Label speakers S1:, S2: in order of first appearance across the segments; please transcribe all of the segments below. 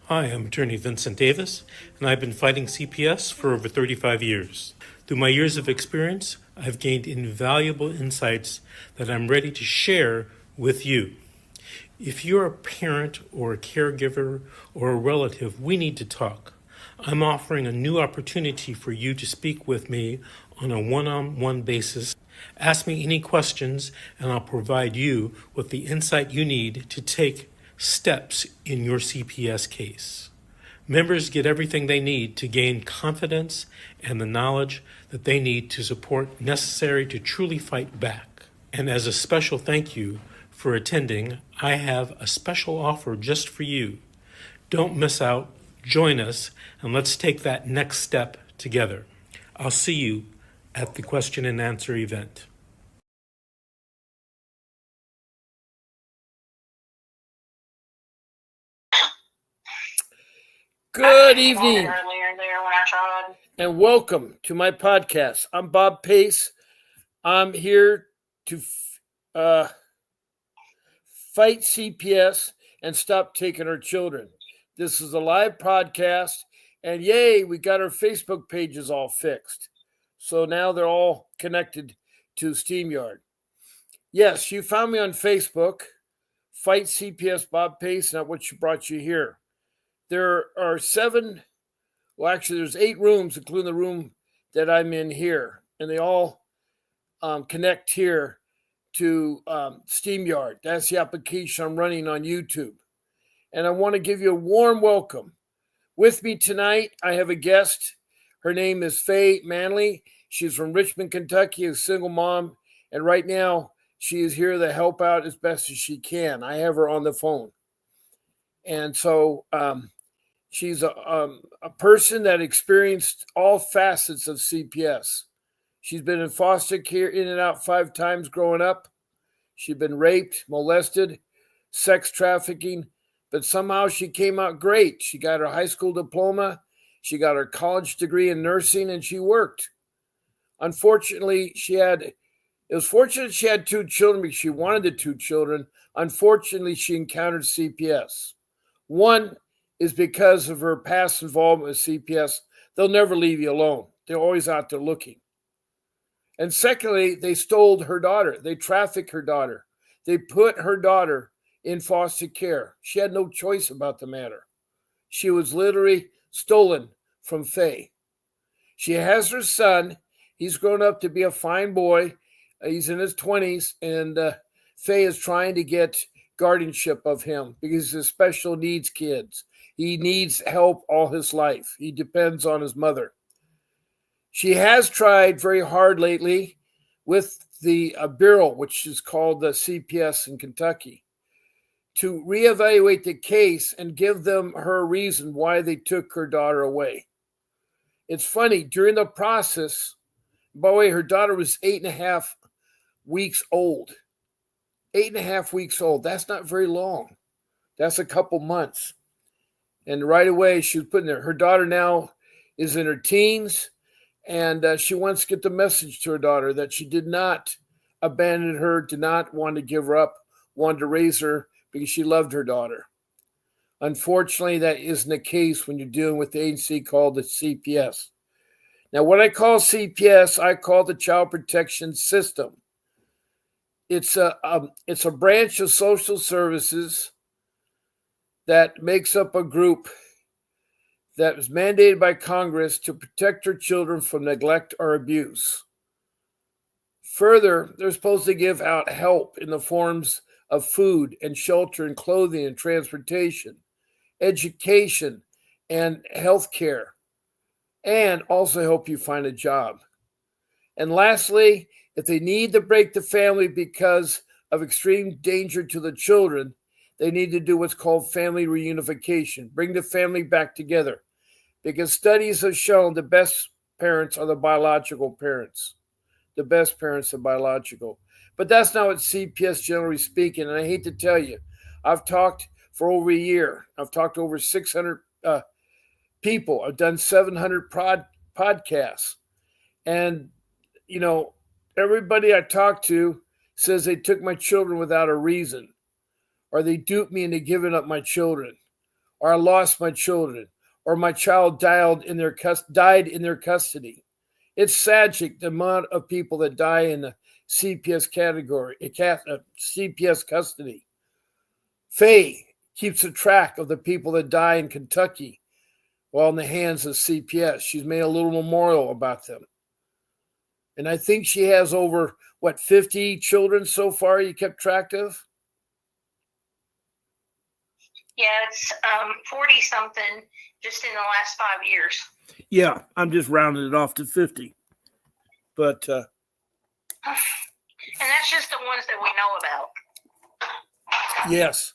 S1: Hi, I'm attorney Vincent Davis, and I've been fighting CPS for over 35 years. Through my years of experience, I've gained invaluable insights that I'm ready to share with you. If you're a parent or a caregiver or a relative, we need to talk. I'm offering a new opportunity for you to speak with me on a one-on-one basis. Ask me any questions, and I'll provide you with the insight you need to take steps in your CPS case. Members get everything they need to gain confidence and the knowledge that they need to support necessary to truly fight back. And as a special thank you for attending, I have a special offer just for you. Don't miss out, join us, and let's take that next step together. I'll see you at the question and answer event.
S2: Good evening, and welcome to my podcast. I'm Bob Pace. I'm here to fight CPS and stop taking our children. This is a live podcast, and yay, we got our Facebook pages all fixed. So now they're all connected to StreamYard. Yes, you found me on Facebook, Fight CPS Bob Pace, not what brought you here. There are there's 8 rooms, including the room that I'm in here, and they all connect here to StreamYard. That's the application I'm running on YouTube. And I want to give you a warm welcome. With me tonight, I have a guest. Her name is Faye Manley. She's from Richmond, Kentucky, a single mom, and right now she is here to help out as best as she can. I have her on the phone. And so she's a person that experienced all facets of CPS. She's been in foster care in and out 5 times growing up. She's been raped, molested, sex trafficking, but somehow she came out great. She got her high school diploma. She got her college degree in nursing, and she worked. Unfortunately, it was fortunate she had 2 children because she wanted the 2 children. Unfortunately, she encountered CPS. One is because of her past involvement with CPS. They'll never leave you alone. They're always out there looking. And secondly, they stole her daughter. They trafficked her daughter. They put her daughter in foster care. She had no choice about the matter. She was literally stolen from Faye. She has her son. He's grown up to be a fine boy. He's in his 20s, and Faye is trying to get guardianship of him because he's a special needs kid. He needs help all his life. He depends on his mother. She has tried very hard lately with the Bureau, which is called the CPS in Kentucky, to reevaluate the case and give them her reason why they took her daughter away. It's funny, during the process, by the way, her daughter was 8.5 weeks old. 8.5 weeks old. That's not very long. That's a couple months. And right away, she was putting there. Her daughter now is in her teens, and she wants to get the message to her daughter that she did not abandon her, did not want to give her up, wanted to raise her because she loved her daughter. Unfortunately, that isn't the case when you're dealing with the agency called the CPS. Now, what I call CPS, I call the Child Protection System. It's a branch of social services that makes up a group that was mandated by Congress to protect our children from neglect or abuse. Further, they're supposed to give out help in the forms of food and shelter and clothing and transportation, education and health care, and also help you find a job. And lastly, if they need to break the family because of extreme danger to the children, they need to do what's called family reunification, bring the family back together. Because studies have shown the best parents are the biological parents. The best parents are biological. But that's not what CPS generally speaking. And I hate to tell you, I've talked for over a year. I've talked to over 600 people. I've done 700 podcasts. And, everybody I talk to says they took my children without a reason, or they duped me into giving up my children, or I lost my children, or my child died in their custody. It's tragic the amount of people that die in the CPS category, CPS custody. Faye keeps a track of the people that die in Kentucky while in the hands of CPS. She's made a little memorial about them. And I think she has over, 50 children so far you kept track of?
S3: Yeah, it's 40 something just in the last 5 years.
S2: Yeah, I'm just rounding it off to 50. But
S3: and that's just the ones that we know about.
S2: Yes.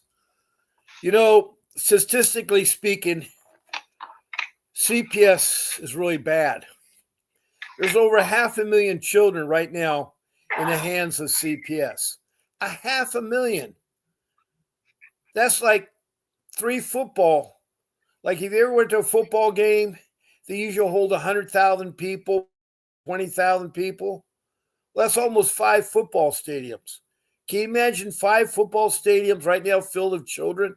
S2: Statistically speaking, CPS is really bad. There's over 500,000 children right now in the hands of CPS. 500,000. That's like 3 football. Like if you ever went to a football game, they usually hold 100,000 people, 20,000 people. Well, that's almost 5 football stadiums. Can you imagine 5 football stadiums right now filled with children?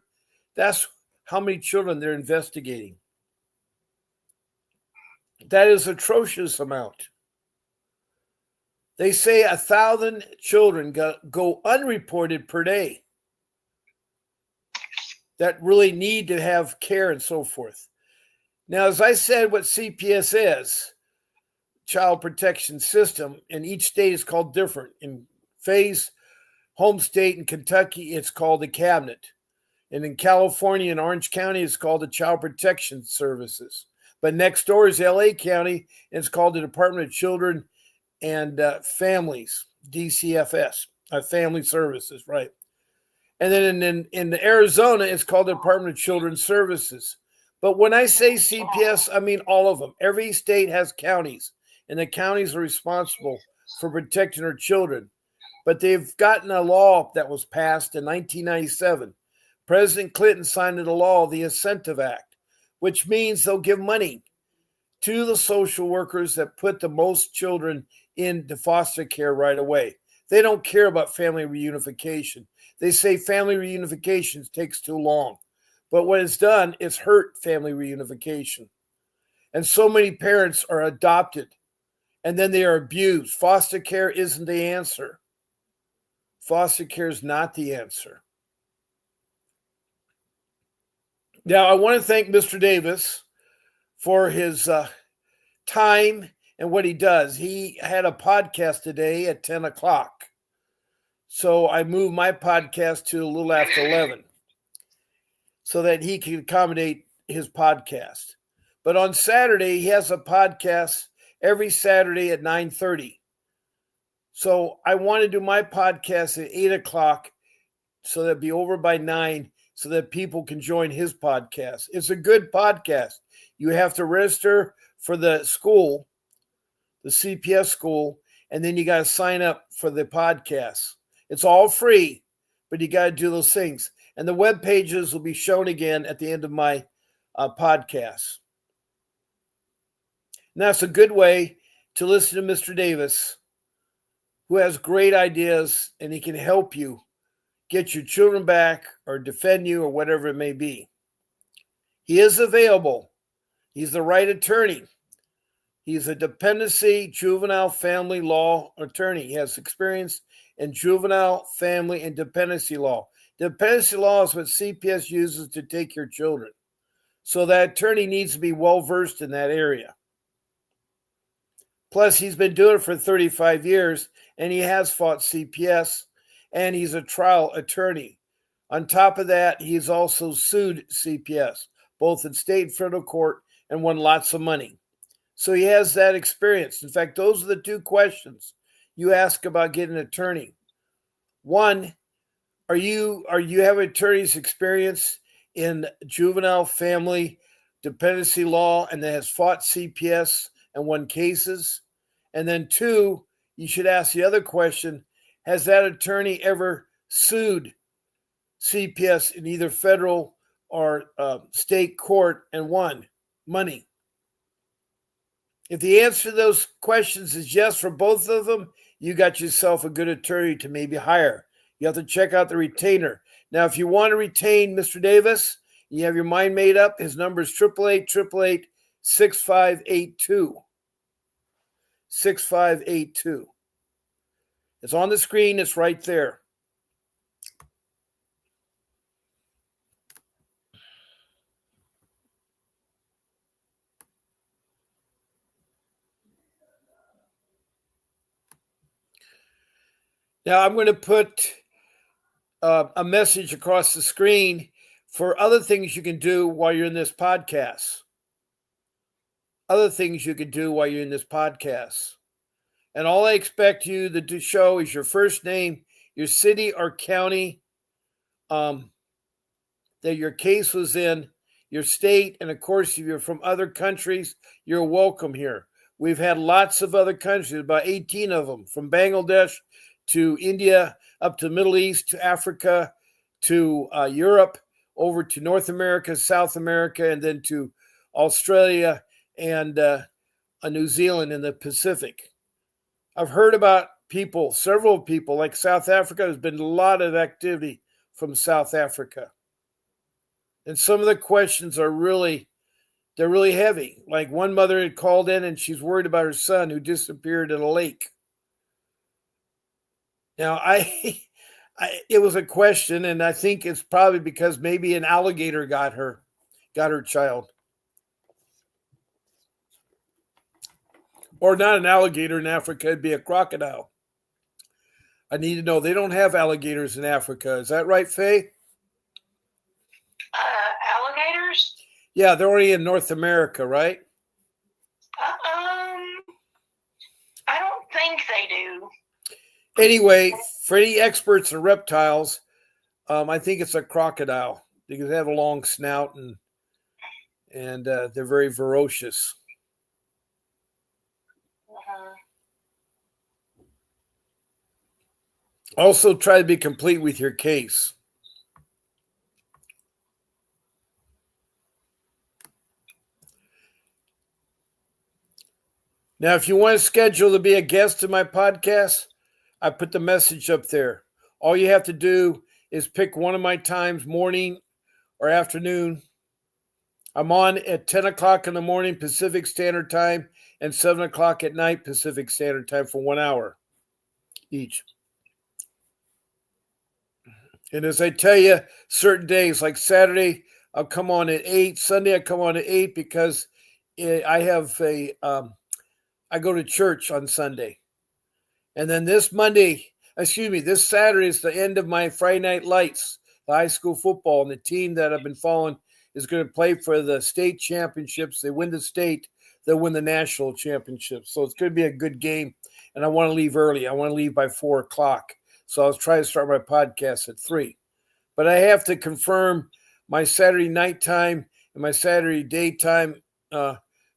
S2: That's how many children they're investigating. That is atrocious amount. They say 1,000 children go unreported per day that really need to have care and so forth. Now, as I said, what CPS is, Child Protection System, and each state is called different. In Faye's home state in Kentucky, it's called the Cabinet. And in California and Orange County, it's called the Child Protection Services. But next door is LA County, and it's called the Department of Children and Families, DCFS, Family Services, right? And then in Arizona, it's called the Department of Children's Services. But when I say CPS, I mean all of them. Every state has counties, and the counties are responsible for protecting our children. But they've gotten a law that was passed in 1997. President Clinton signed into law the Incentive Act, which means they'll give money to the social workers that put the most children into foster care right away. They don't care about family reunification. They say family reunification takes too long. But what it's done is hurt family reunification. And so many parents are adopted, and then they are abused. Foster care isn't the answer. Foster care is not the answer. Now, I want to thank Mr. Davis for his time and what he does. He had a podcast today at 10 o'clock. So I moved my podcast to a little after 11 so that he can accommodate his podcast. But on Saturday, he has a podcast every Saturday at 9:30. So I want to do my podcast at 8 o'clock so that'd be over by 9 so that people can join his podcast. It's a good podcast. You have to register for the school, the CPS school, and then you got to sign up for the podcast. It's all free, but you got to do those things. And the web pages will be shown again at the end of my podcast. And that's a good way to listen to Mr. Davis, who has great ideas, and he can help you get your children back or defend you or whatever it may be. He is available. He's the right attorney. He's a dependency juvenile family law attorney. He has experience in juvenile family and dependency law. Dependency law is what CPS uses to take your children. So that attorney needs to be well-versed in that area. Plus, he's been doing it for 35 years, and he has fought CPS, and he's a trial attorney. On top of that, he's also sued CPS, both in state and federal court, and won lots of money. So he has that experience. In fact, those are the 2 questions you ask about getting an attorney. One, are you have attorney's experience in juvenile family dependency law and that has fought CPS and won cases? And then 2, you should ask the other question, has that attorney ever sued CPS in either federal or state court and won money? If the answer to those questions is yes for both of them, you got yourself a good attorney to maybe hire. You have to check out the retainer. Now, if you want to retain Mr. Davis You have your mind made up. His number is 888-888-6582. 6582. It's on the screen. It's right there. Now I'm going to put a message across the screen for other things you can do while you're in this podcast. Other things you can do while you're in this podcast. And all I expect you to show is your first name, your city or county that your case was in, your state, and of course, if you're from other countries, you're welcome here. We've had lots of other countries, about 18 of them, from Bangladesh to India, up to the Middle East, to Africa, to Europe, over to North America, South America, and then to Australia and New Zealand in the Pacific. I've heard about people, several people, like South Africa. There's been a lot of activity from South Africa. And some of the questions are they're really heavy. Like one mother had called in and she's worried about her son who disappeared in a lake. Now, it was a question, and I think it's probably because maybe an alligator got her child. Or not an alligator in Africa, it'd be a crocodile. I need to know. They don't have alligators in Africa. Is that right, Faye?
S3: Alligators?
S2: Yeah, they're only in North America, right?
S3: I don't think they do.
S2: Anyway, for any experts in reptiles, I think it's a crocodile because they have a long snout and they're very ferocious. Also, try to be complete with your case. Now, if you want to schedule to be a guest in my podcast, I put the message up there. All you have to do is pick one of my times, morning or afternoon. I'm on at 10 o'clock in the morning Pacific Standard Time and 7 o'clock at night Pacific Standard Time for 1 hour each. And as I tell you, certain days like Saturday, I'll come on at 8. Sunday, I come on at 8 because I have I go to church on Sunday. And then this Saturday is the end of my Friday Night Lights, the high school football. And the team that I've been following is going to play for the state championships. They win the state, they'll win the national championship. So it's going to be a good game. And I want to leave early. I want to leave by 4 o'clock. So I was trying to start my podcast at 3. But I have to confirm my Saturday nighttime and my Saturday daytime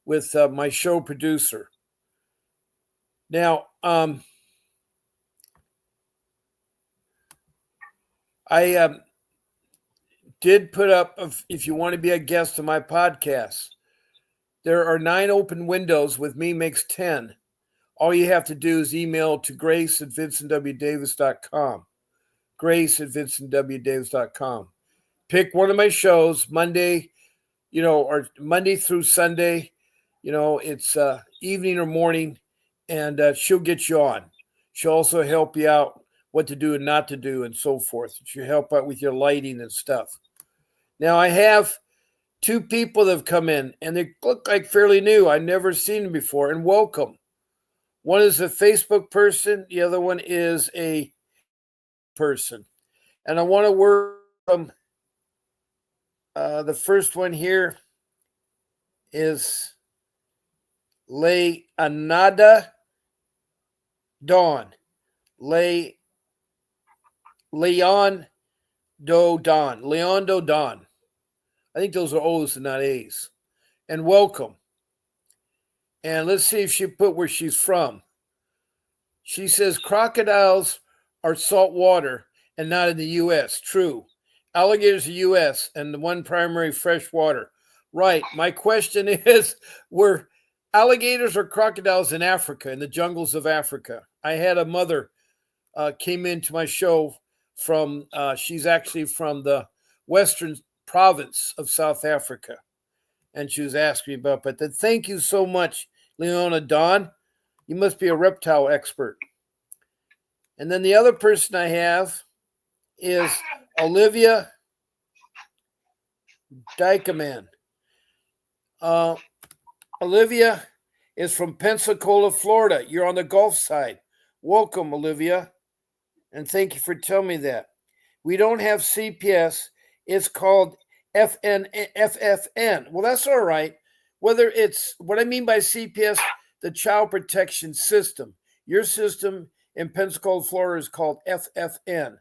S2: with my show producer. Now, I did put up, if you want to be a guest on my podcast, there are 9 open windows with me makes 10. All you have to do is email to grace@vincentwdavis.com. grace@vincentwdavis.com. Pick one of my shows, Monday, or Monday through Sunday. It's evening or morning, and she'll get you on. She'll also help you out what to do and not to do and so forth. She'll help out with your lighting and stuff. Now, I have 2 people that have come in, and they look like fairly new. I've never seen them before, and welcome. One is a Facebook person. The other one is a person. And I want to work from the first one here is Leonada Dawn. Leondo Dawn. I think those are O's and not A's. And welcome. And let's see if she put where she's from. She says crocodiles are salt water and not in the U.S. True. Alligators are U.S. and the one primary fresh water. Right. My question is, were alligators or crocodiles in Africa, in the jungles of Africa? I had a mother came into my show from, she's actually from the western province of South Africa. And she was asking me about that. Thank you so much, Leona Dawn. You must be a reptile expert. And then the other person I have is Olivia Dykeman. Olivia is from Pensacola, Florida. You're on the Gulf side. Welcome, Olivia. And thank you for telling me that. We don't have CPS. It's called FFN. Well, that's all right. Whether it's what I mean by CPS, the Child Protection System. Your system in Pensacola, Florida is called FFN.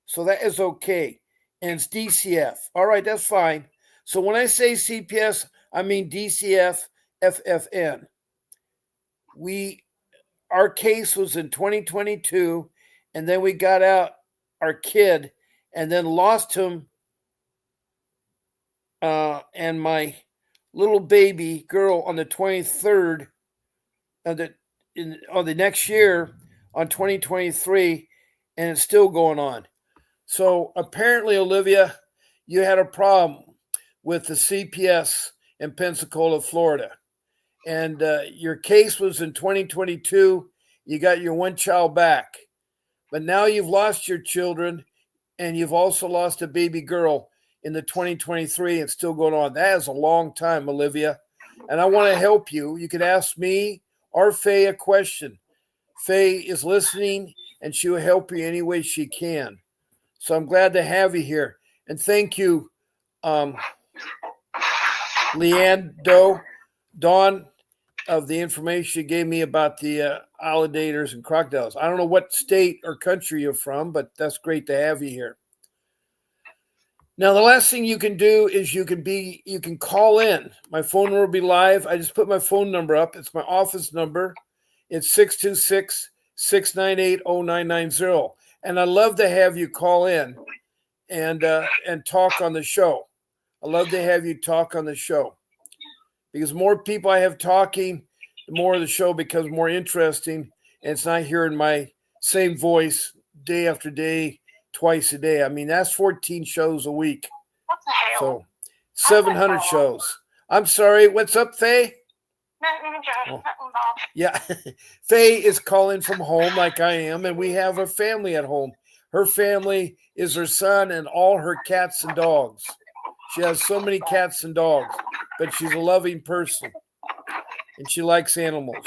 S2: So that is okay. And it's DCF. All right, that's fine. So when I say CPS, I mean DCF, FFN. Our case was in 2022, and then we got out our kid and then lost him and my little baby girl on the 23rd of the next year on 2023, and it's still going on. So apparently, Olivia, you had a problem with the CPS in Pensacola, Florida. And your case was in 2022. You got your one child back. But now you've lost your children, and you've also lost a baby girl in the 2023. It's still going on. That is a long time, Olivia. And I want to help you. You can ask me or Faye a question. Faye is listening, and she will help you any way she can. So I'm glad to have you here. And thank you, Leanne Dawn, of the information you gave me about the alligators and crocodiles. I don't know what state or country you're from, but that's great to have you here. Now, the last thing you can do is you can call in. My phone number will be live. I just put my phone number up. It's my office number. It's 626-698-0990. And I'd love to have you call in and talk on the show. I love to have you talk on the show, because more people I have talking, the more the show becomes more interesting, and it's not hearing my same voice day after day, twice a day. I mean, that's 14 shows a week.
S3: What the hell?
S2: So 700 shows. I'm sorry. What's up, Faye?
S3: Nothing, Josh.
S2: Oh.
S3: Nothing, Bob.
S2: Yeah. Faye is calling from home like I am, and we have a family at home. Her family is her son and all her cats and dogs. She has so many cats and dogs, but she's a loving person, and she likes animals.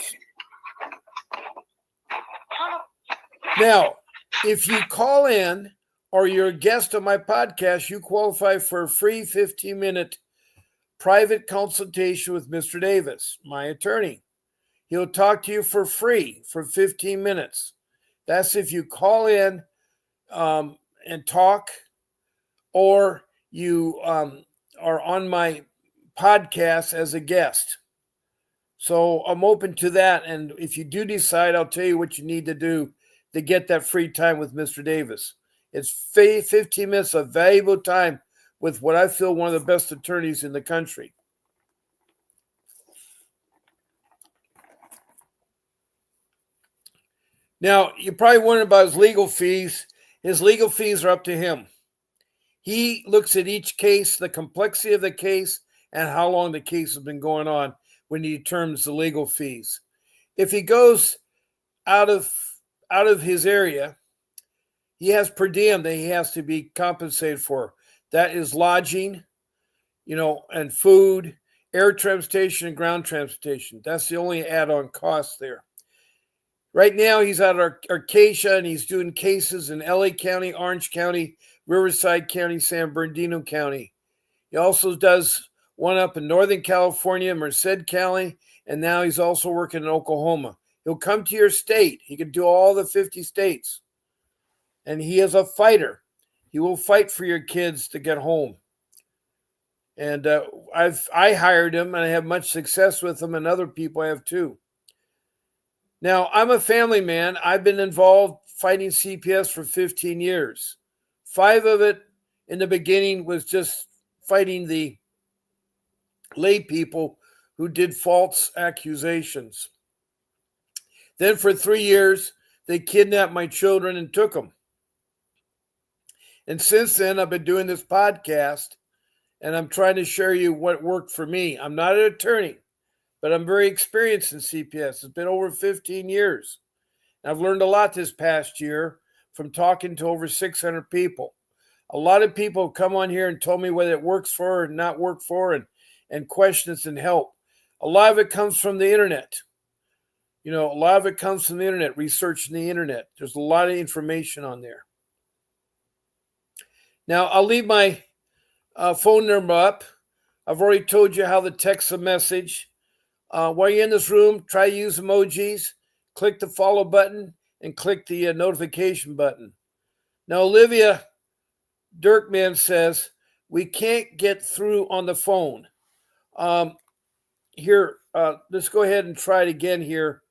S2: Now, if you call in or you're a guest on my podcast, you qualify for a free 15-minute private consultation with Mr. Davis, my attorney. He'll talk to you for free for 15 minutes. That's if you call in and talk, or you are on my podcast as a guest. So I'm open to that. And if you do decide, I'll tell you what you need to do to get that free time with Mr. Davis. It's 15 minutes of valuable time with what I feel one of the best attorneys in the country. Now, you're probably wondering about his legal fees. His legal fees are up to him. He looks at each case, the complexity of the case, and how long the case has been going on when he determines the legal fees. If he goes out of his area, he has per diem that he has to be compensated for. That is lodging, and food, air transportation, and ground transportation. That's the only add-on cost there. Right now, he's at Arcadia, and he's doing cases in LA County, Orange County, Riverside County, San Bernardino County. He also does one up in Northern California, Merced County, and now he's also working in Oklahoma. He'll come to your state. He can do all the 50 states. And he is a fighter. He will fight for your kids to get home. And I hired him, and I have much success with him, and other people have too. Now, I'm a family man. I've been involved fighting CPS for 15 years. 5 of it in the beginning was just fighting the lay people who did false accusations. Then for 3 years, they kidnapped my children and took them. And since then, I've been doing this podcast, and I'm trying to share you what worked for me. I'm not an attorney, but I'm very experienced in CPS. It's been over 15 years. I've learned a lot this past year from talking to over 600 people. A lot of people have come on here and told me whether it works for or not work for, and questions and help. A lot of it comes from the internet. A lot of it comes from the internet, researching the internet. There's a lot of information on there. Now, I'll leave my phone number up. I've already told you how to text a message. While you're in this room, try to use emojis, click the follow button, and click the notification button. Now, Olivia Dirkman says, we can't get through on the phone. Here, let's go ahead and try it again here,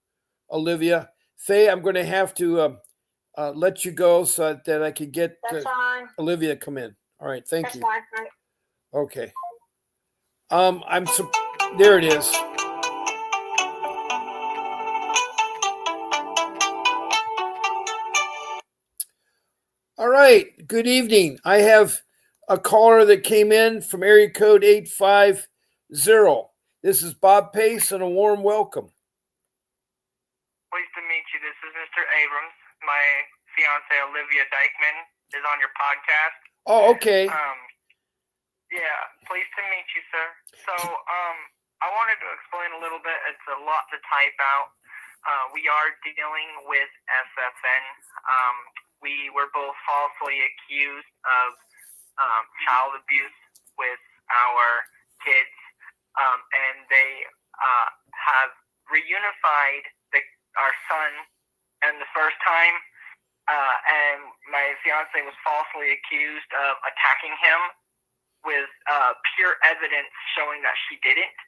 S2: Olivia. Faye, I'm going to have to let you go so that I can get Olivia to come in. All right, thank you.
S3: Fine. Right.
S2: Okay. There it is. All right. Good evening. I have a caller that came in from area code 850. This is Bob Pace, and a warm welcome.
S4: Pleased to meet you. This is Mr. Abrams. My fiance Olivia Dykeman is on your podcast.
S2: Oh, okay.
S4: Yeah, pleased to meet you, sir. So, I wanted to explain a little bit. It's a lot to type out. We are dealing with SFN. We were both falsely accused of child abuse with our kids, and they have reunified our son and the first time, and my fiance was falsely accused of attacking him with pure evidence showing that she didn't.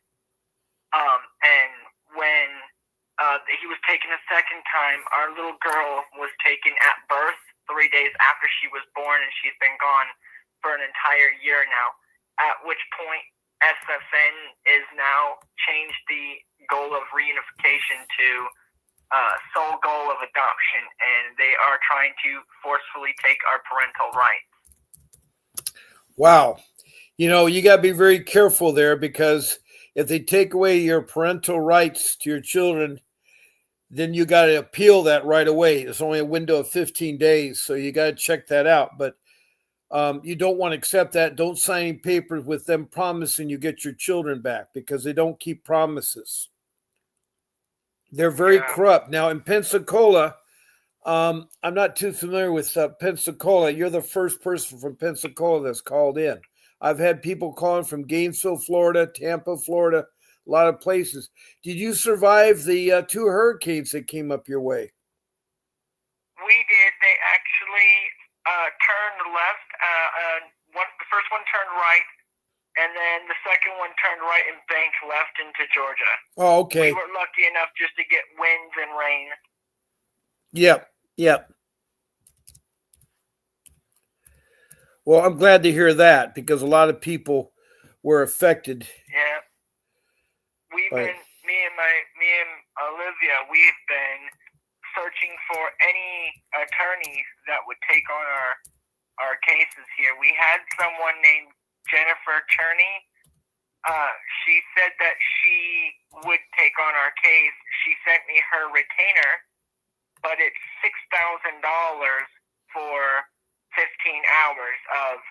S4: And when he was taken a second time, our little girl was taken at birth 3 days after she was born, and she's been gone for an entire year now, at which point SFN is now changed the goal of reunification to sole goal of adoption, and they are trying to forcefully take our parental rights.
S2: Wow. You got to be very careful there, because if they take away your parental rights to your children, then you got to appeal that right away. There's only a window of 15 days, so you got to check that out. But you don't want to accept that. Don't sign any papers with them promising you get your children back, because they don't keep promises. They're very corrupt. Now, in Pensacola, I'm not too familiar with Pensacola. You're the first person from Pensacola that's called in. I've had people calling from Gainesville, Florida, Tampa, Florida, a lot of places. Did you survive the 2 hurricanes that came up your way?
S4: We did. They actually turned left. The first one turned right, and then the second one turned right and banked left into Georgia.
S2: Oh, okay.
S4: We were lucky enough just to get winds and rain.
S2: Yep. Well, I'm glad to hear that, because a lot of people were affected.
S4: Yeah. Me and Olivia, we've been searching for any attorneys that would take on our cases here. We had someone named Jennifer Turney. She said that she would take on our case. She sent me her retainer, but it's $6,000 for 15 hours of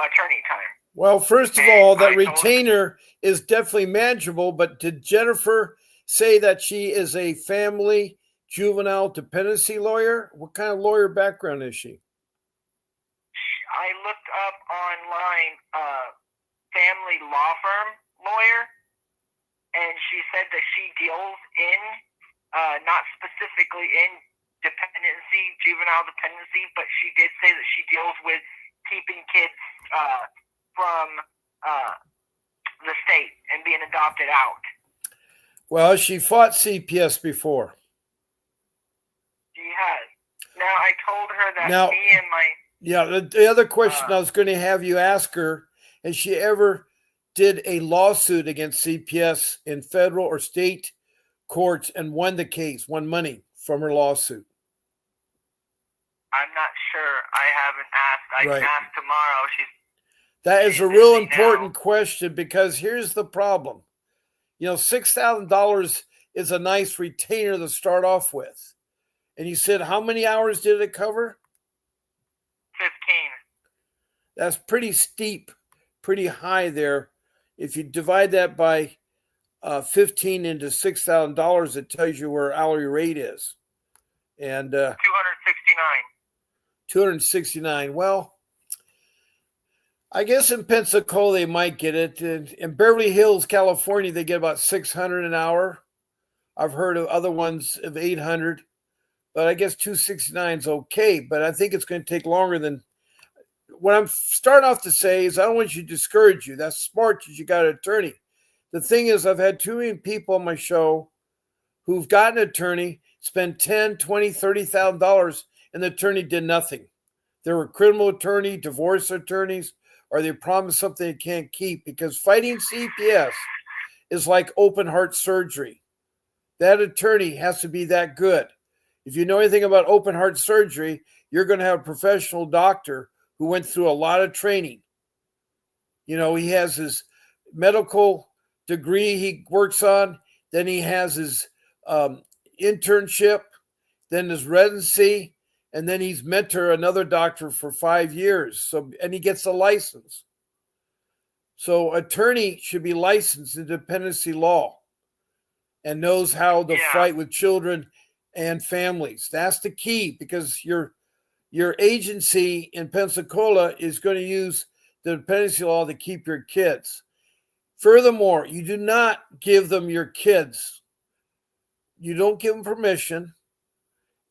S4: attorney time.
S2: Well, first of all, that retainer is definitely manageable, but did Jennifer say that she is a family juvenile dependency lawyer? What kind of lawyer background is she?
S4: I looked up online family law firm lawyer, and she said that she deals in, not specifically in juvenile dependency, but she did say that she deals with keeping kids from the state and being adopted out.
S2: Well, she fought CPS before.
S4: She has. Now, I told her that
S2: the other question I was going to have you ask her, has she ever did a lawsuit against CPS in federal or state courts and won the case, won money from her lawsuit?
S4: I'm not sure. I haven't asked. I can ask tomorrow.
S2: That is a real important question, because here's the problem. $6,000 is a nice retainer to start off with. And you said, how many hours did it cover?
S4: 15.
S2: That's pretty steep, pretty high there. If you divide that by 15 into $6,000, it tells you where hourly rate is. And 269. Well, I guess in Pensacola they might get it. In Beverly Hills, California, they get about 600 an hour. I've heard of other ones of 800, but I guess 269 is okay. But I think it's going to take longer than. What I'm starting off to say is I don't want you to discourage you. That's smart that you got an attorney. The thing is, I've had too many people on my show who've got an attorney, spend $10,000, $20,000, $30,000, and the attorney did nothing. They were criminal attorney, divorce attorneys, or they promised something they can't keep, because fighting CPS is like open heart surgery. That attorney has to be that good. If you know anything about open heart surgery, you're going to have a professional doctor who went through a lot of training. He has his medical degree he works on, then he has his internship, then his residency, and then he's mentor another doctor for 5 years. And he gets a license. So attorney should be licensed in dependency law and knows how to fight with children and families. That's the key, because your agency in Pensacola is going to use the dependency law to keep your kids. Furthermore, you do not give them your kids. You don't give them permission.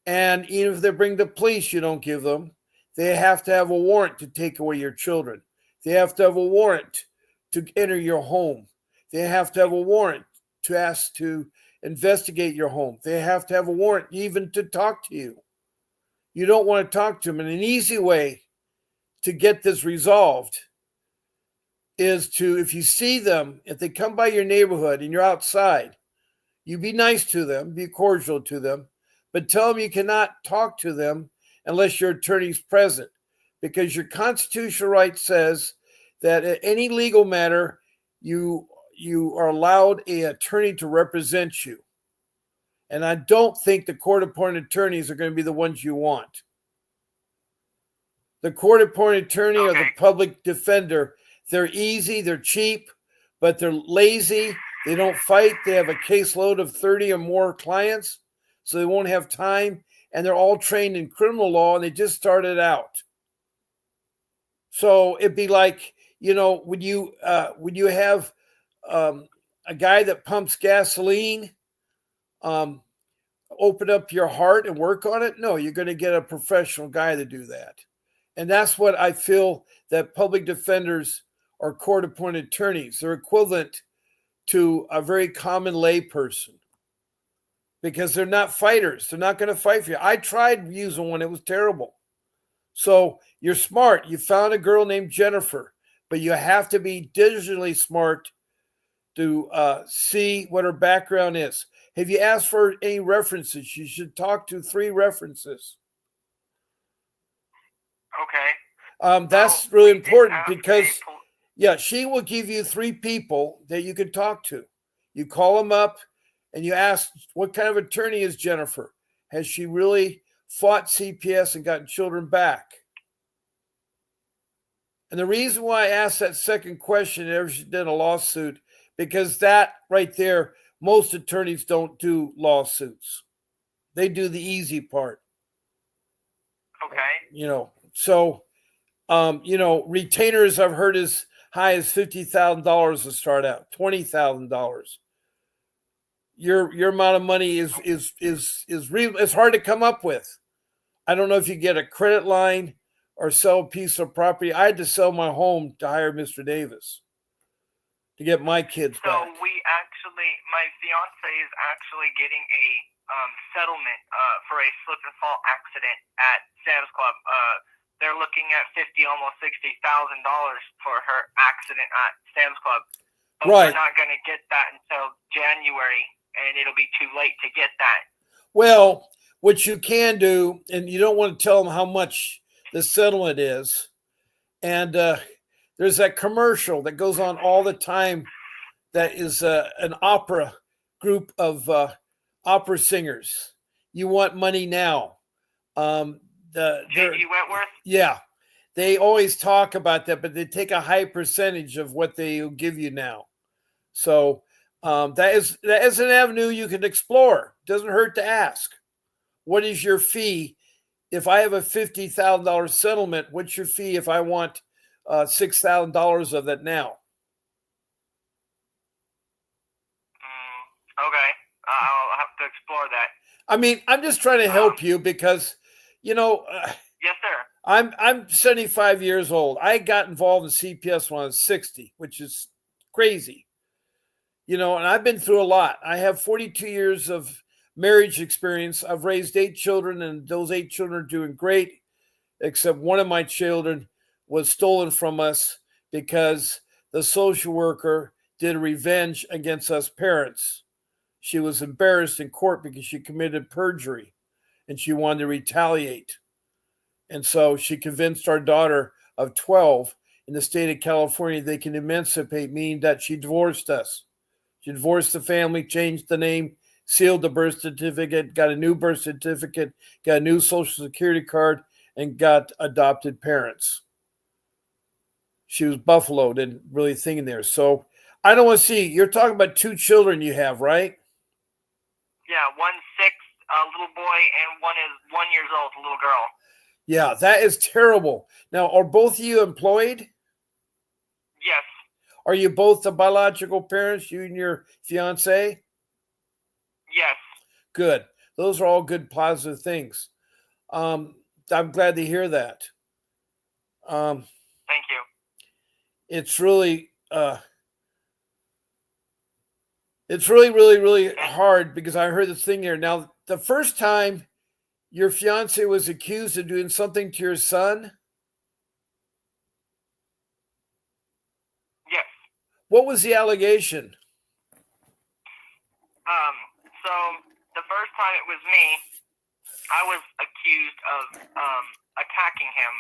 S2: And even if they bring the police, you don't give them. They have to have a warrant to take away your children. They have to have a warrant to enter your home. They have to have a warrant to ask to investigate your home. They have to have a warrant even to talk to you. You don't want to talk to them. And an easy way to get this resolved is to, if you see them, if they come by your neighborhood and you're outside, you be nice to them, be cordial to them, but tell them you cannot talk to them unless your attorney's present, because your constitutional right says that at any legal matter, you are allowed an attorney to represent you. And I don't think the court-appointed attorneys are going to be the ones you want. The court-appointed attorney or the public defender, they're easy, they're cheap, but they're lazy. They don't fight. They have a caseload of 30 or more clients, so they won't have time. And they're all trained in criminal law, and they just started out. So it'd be like, would you have a guy that pumps gasoline open up your heart and work on it? No, you're going to get a professional guy to do that. And that's what I feel that public defenders are court-appointed attorneys. They're equivalent to a very common lay person, because they're not fighters. They're not going to fight for you. I tried using one. It was terrible. So you're smart. You found a girl named Jennifer, but you have to be digitally smart to see what her background is. Have you asked for any references? You should talk to 3 references.
S4: Okay.
S2: That's really important, because, she will give you 3 people that you can talk to. You call them up and you ask, what kind of attorney is Jennifer? Has she really fought CPS and gotten children back? And the reason why I asked that second question, ever she did a lawsuit, because that right there, most attorneys don't do lawsuits. They do the easy part.
S4: Okay.
S2: So, retainers I've heard as high as $50,000 to start out, $20,000. Your amount of money is real. It's hard to come up with. I don't know if you get a credit line or sell a piece of property. I had to sell my home to hire Mr. Davis to get my kids back.
S4: So my fiance is actually getting a settlement for a slip and fall accident at Sam's Club. They're looking at almost $60,000 for her accident at Sam's Club. But
S2: right.
S4: We're not going to get that until January, and it'll be too late to get that.
S2: Well, what you can do, and you don't want to tell them how much the settlement is, and the There's that commercial that goes on all the time that is an opera group of opera singers. You want money now.
S4: J.G. Wentworth?
S2: Yeah, they always talk about that, but they take a high percentage of what they give you now. So that is an avenue you can explore. Doesn't hurt to ask. What is your fee? If I have a $50,000 settlement, what's your fee if I want $6,000 of that now?
S4: Okay, I'll have to explore that.
S2: I mean, I'm just trying to help you because,
S4: Yes, sir.
S2: I'm 75 years old. I got involved in CPS when I was 60, which is crazy. And I've been through a lot. I have 42 years of marriage experience. I've raised 8 children, and those 8 children are doing great, except one of my children was stolen from us because the social worker did revenge against us parents. She was embarrassed in court because she committed perjury and she wanted to retaliate. And so she convinced our daughter of 12 in the state of California they can emancipate, meaning that she divorced us. She divorced the family, changed the name, sealed the birth certificate, got a new birth certificate, got a new social security card, and got adopted parents. She was buffaloed and really thinking there. So I don't want to see, you're talking about 2 children you have, right?
S4: Yeah, 1 6, little boy, and one is 1 year old, a little girl.
S2: Yeah, that is terrible. Now, are both of you employed?
S4: Yes.
S2: Are you both the biological parents, you and your fiance?
S4: Yes.
S2: Good. Those are all good, positive things. I'm glad to hear that.
S4: Thank you.
S2: It's really, really hard because I heard this thing here. Now, the first time your fiance was accused of doing something to your son,
S4: Yes.
S2: what was the allegation?
S4: So the first time it was me, I was accused of attacking him.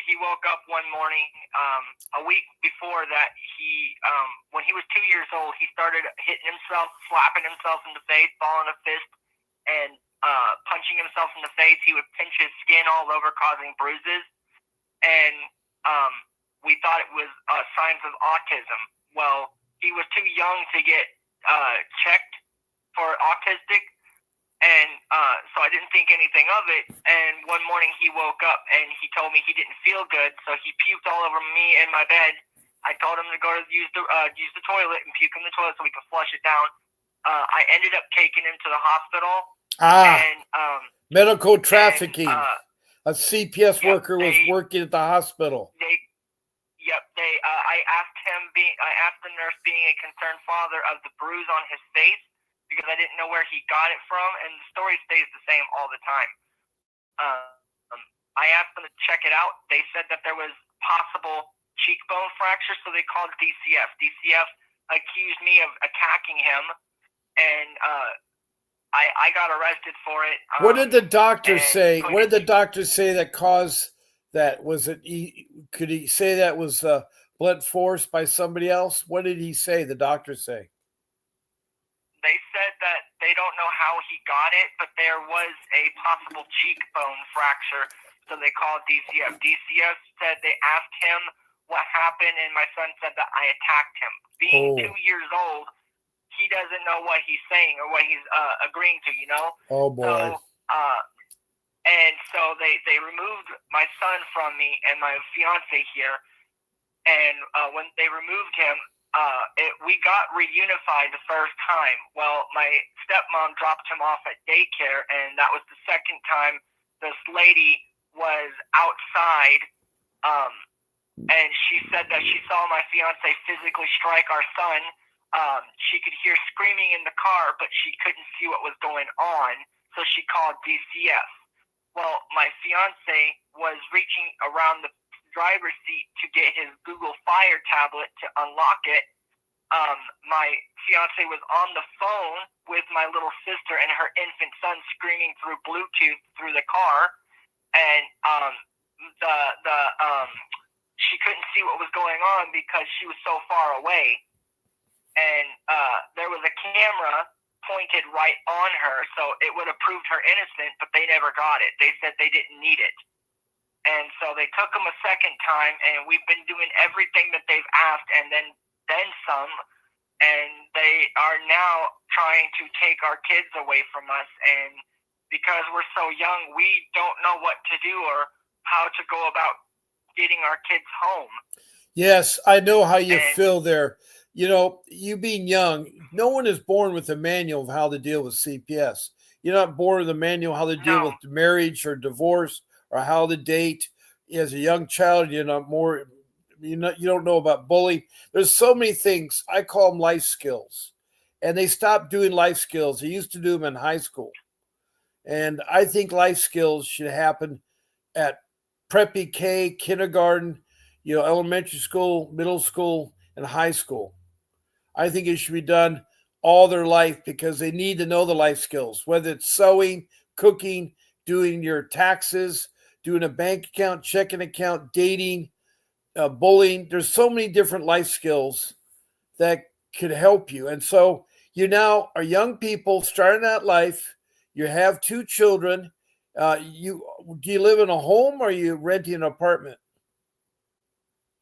S4: He woke up one morning, a week before that, when he was 2 years old, he started hitting himself, slapping himself in the face, balling a fist, and punching himself in the face. He would pinch his skin all over, causing bruises. And we thought it was signs of autism. Well, he was too young to get checked for autistic. And so I didn't think anything of it. And one morning he woke up and he told me he didn't feel good. So he puked all over me in my bed. I told him to go to use the toilet and puke in the toilet so we could flush it down. I ended up taking him to the hospital. And
S2: medical trafficking. A CPS worker was working at the hospital.
S4: I asked the nurse, being a concerned father, of the bruise on his face, because I didn't know where he got it from, and the story stays the same all the time. I asked them to check it out. They said that there was possible cheekbone fracture, so they called DCF. DCF accused me of attacking him, and I got arrested for it.
S2: What did the doctor say? What did the doctor say that caused that? Was it? Could he say that was blunt force by somebody else? What did he say? The doctor say?
S4: They said that they don't know how he got it, but there was a possible cheekbone fracture, so they called DCF. DCF said they asked him what happened, and my son said that I attacked him. Being 2 years old, he doesn't know what he's saying or what he's agreeing to,
S2: Oh, boy.
S4: So they removed my son from me and my fiance here, and when they removed him, we got reunified the first time. Well, my stepmom dropped him off at daycare, and that was the second time this lady was outside, and she said that she saw my fiance physically strike our son. She could hear screaming in the car, but she couldn't see what was going on, so she called DCF. Well, my fiance was reaching around the driver's seat to get his Google Fire tablet to unlock it. My fiance was on the phone with my little sister and her infant son, screaming through Bluetooth through the car, and she couldn't see what was going on because she was so far away. And there was a camera pointed right on her, so it would have proved her innocent, but they never got it. They said they didn't need it. And so they took them a second time, and we've been doing everything that they've asked and then some. And they are now trying to take our kids away from us. And because we're so young, we don't know what to do or how to go about getting our kids home.
S2: Yes, I know how you feel there. You know, you being young, no one is born with a manual of how to deal with CPS. You're not born with a manual how to deal with marriage or divorce or how to date. As a young child, you don't know about bullying. There's so many things. I call them life skills. And they stopped doing life skills. They used to do them in high school. And I think life skills should happen at preppy K, kindergarten, elementary school, middle school, and high school. I think it should be done all their life because they need to know the life skills, whether it's sewing, cooking, doing your taxes, doing a bank account, checking account, dating, bullying. There's so many different life skills that could help you. And so you now are young people starting out life. You have 2 children. Do you live in a home or are you renting an apartment?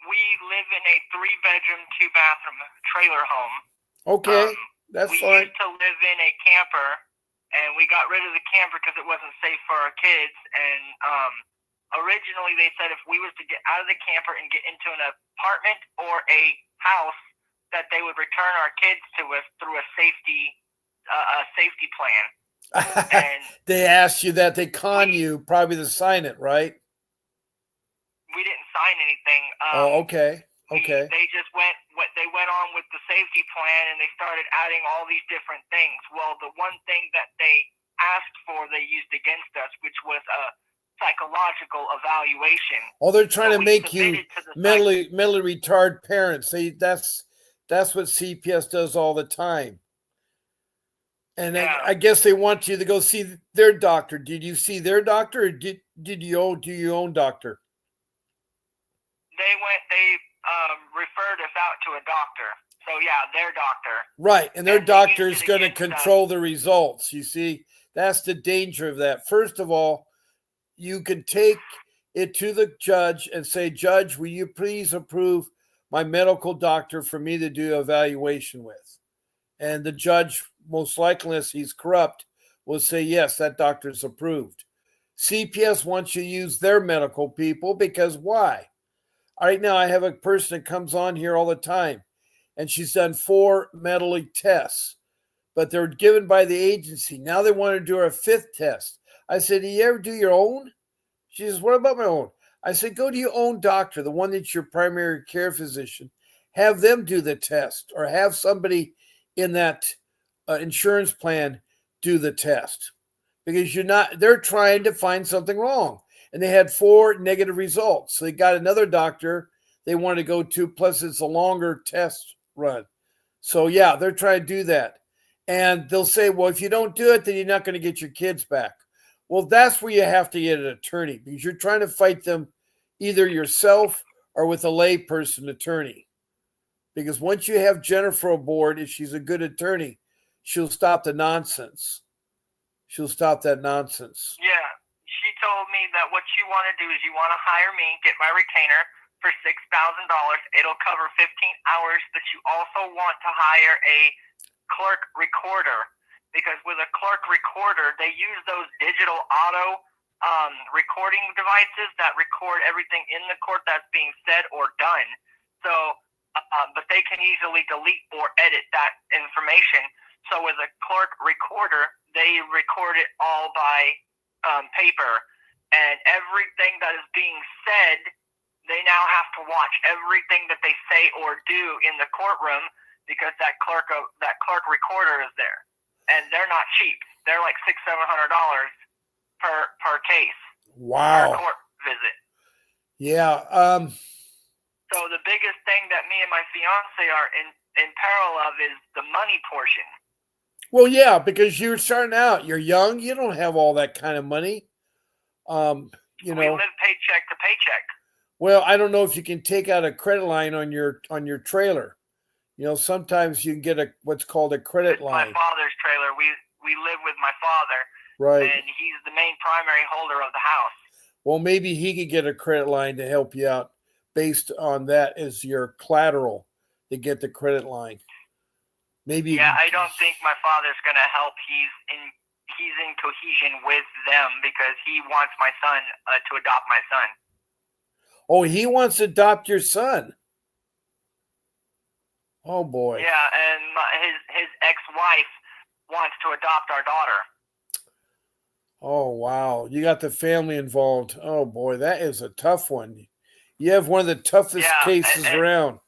S4: We live in a 3-bedroom, 2-bathroom trailer home.
S2: Okay, that's fine.
S4: We used to live in a camper, and we got rid of the camper because it wasn't safe for our kids. And originally they said if we was to get out of the camper and get into an apartment or a house, that they would return our kids to us through a safety plan. And
S2: they asked you that. They con you probably to sign it, right?
S4: We didn't sign anything.
S2: Okay.
S4: They just went on with the safety plan, and they started adding all these different things. Well, the one thing that they asked for, they used against us, which was a psychological evaluation.
S2: Oh, they're trying to make you mentally retarded parents. That's what CPS does all the time. And I guess they want you to go see their doctor. Did you see their doctor, or did you do your own doctor?
S4: They referred us out to a doctor. So yeah, their doctor.
S2: Right, and their doctor is going to control the results. You see, that's the danger of that. First of all, you can take it to the judge and say, "Judge, will you please approve my medical doctor for me to do an evaluation with?" And the judge, most likely, unless he's corrupt, will say, "Yes, that doctor is approved." CPS wants you to use their medical people because why? Right now, I have a person that comes on here all the time, and she's done 4 mental tests, but they're given by the agency. Now they want to do a 5th test. I said, "Do you ever do your own?" She says, "What about my own?" I said, "Go to your own doctor, the one that's your primary care physician. Have them do the test, or have somebody in that insurance plan do the test, because they're trying to find something wrong." And they had 4 negative results. So they got another doctor they want to go to, plus it's a longer test run. So yeah, they're trying to do that. And they'll say, "Well, if you don't do it, then you're not going to get your kids back." Well, that's where you have to get an attorney, because you're trying to fight them either yourself or with a layperson attorney. Because once you have Jennifer aboard, if she's a good attorney, she'll stop the nonsense. She'll stop that nonsense.
S4: Yeah. She told me that what you want to do is you want to hire me, get my retainer for $6,000. It'll cover 15 hours, but you also want to hire a clerk recorder, because with a clerk recorder, they use those digital auto recording devices that record everything in the court that's being said or done. So, but they can easily delete or edit that information. So with a clerk recorder, they record it all by paper, and everything that is being said, they now have to watch everything that they say or do in the courtroom, because that clerk recorder is there, and they're not cheap. They're like $600-700 per case.
S2: Wow.
S4: Per court visit.
S2: Yeah.
S4: So the biggest thing that me and my fiance are in peril of is the money portion.
S2: Well, yeah, because you're starting out. You're young. You don't have all that kind of money.
S4: We live paycheck to paycheck.
S2: Well, I don't know if you can take out a credit line on your trailer. Sometimes you can get what's called a credit
S4: It's my
S2: line.
S4: father's trailer. We live with my father,
S2: Right.
S4: and he's the main primary holder of the house.
S2: Well, maybe he could get a credit line to help you out based on that as your collateral to get the credit line. Maybe.
S4: Yeah, I don't think my father's going to help. He's in cohesion with them because he wants my son to adopt my son.
S2: Oh, he wants to adopt your son. Oh boy.
S4: Yeah, and his ex-wife wants to adopt our daughter.
S2: Oh wow, you got the family involved. Oh boy, that is a tough one. You have one of the toughest cases around.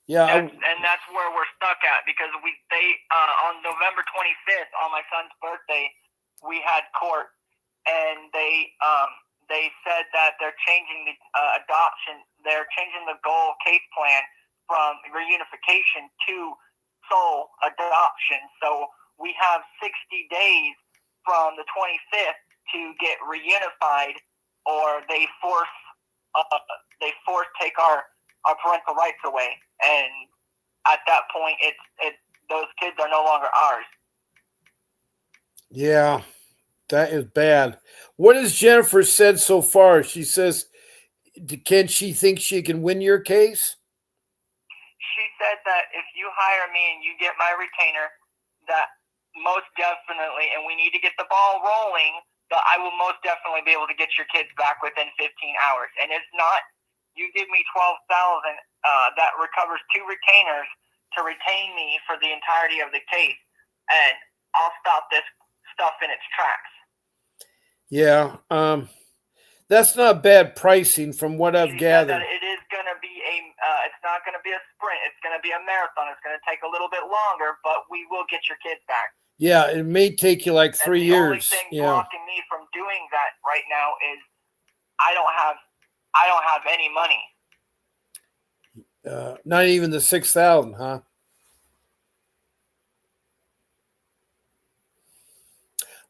S2: Yeah,
S4: and that's where we're stuck at because they on November 25th, on my son's birthday, we had court, and they said that they're changing the adoption. They're changing the goal case plan from reunification to sole adoption. So we have 60 days from the 25th to get reunified, or they force take our parental rights away, and at that point, those kids are no longer ours.
S2: Yeah, that is bad. What has Jennifer said so far? She says, can she think she can win your case?
S4: She said that if you hire me and you get my retainer, that most definitely, and we need to get the ball rolling, that I will most definitely be able to get your kids back within 15 hours. And if not, you give me $12,000, that recovers 2 retainers to retain me for the entirety of the case, and I'll stop this stuff in its tracks.
S2: Yeah, that's not bad pricing from what I've gathered.
S4: It is going to be it's not going to be a sprint. It's going to be a marathon. It's going to take a little bit longer, but we will get your kids back.
S2: Yeah, it may take you like 3 years.
S4: The only thing blocking me from doing that right now is I don't have any money.
S2: Not even the 6,000, huh?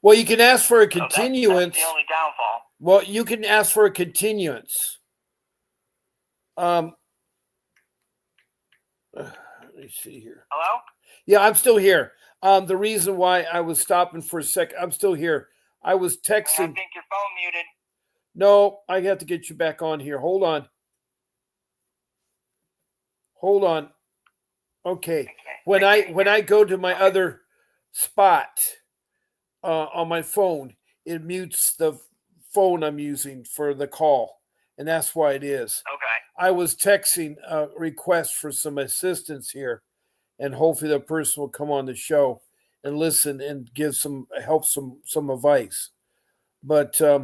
S2: Well, you can ask for a continuance.
S4: That's the only downfall.
S2: Well, you can ask for a continuance. Let me see here.
S4: Hello?
S2: Yeah, I'm still here. The reason why I was stopping for a sec, I'm still here. I was texting.
S4: I think your phone muted.
S2: No, I got to get you back on here. Hold on. Okay. When I go to my other spot on my phone, it mutes the phone I'm using for the call, and that's why it is.
S4: Okay.
S2: I was texting a request for some assistance here, and hopefully the person will come on the show and listen and give some advice. But
S4: I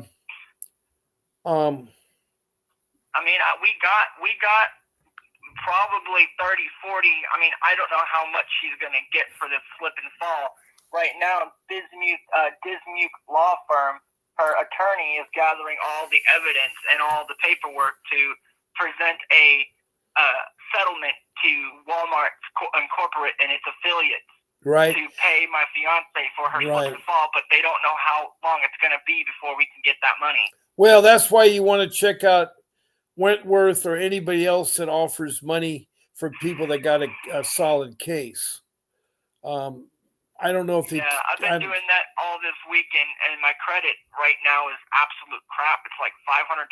S4: mean, we got probably 30, 40. I mean, I don't know how much she's going to get for this slip and fall. Right now, Dismuke Law Firm, her attorney is gathering all the evidence and all the paperwork to present a settlement to Walmart Incorporate and its affiliates.
S2: Right.
S4: To pay my fiance for her slip and fall, but they don't know how long it's going to be before we can get that money. Well,
S2: that's why you want to check out Wentworth or anybody else that offers money for people that got a solid case. I don't know if they.
S4: Yeah, I've been doing that all this weekend, and my credit right now is absolute crap. It's like 525.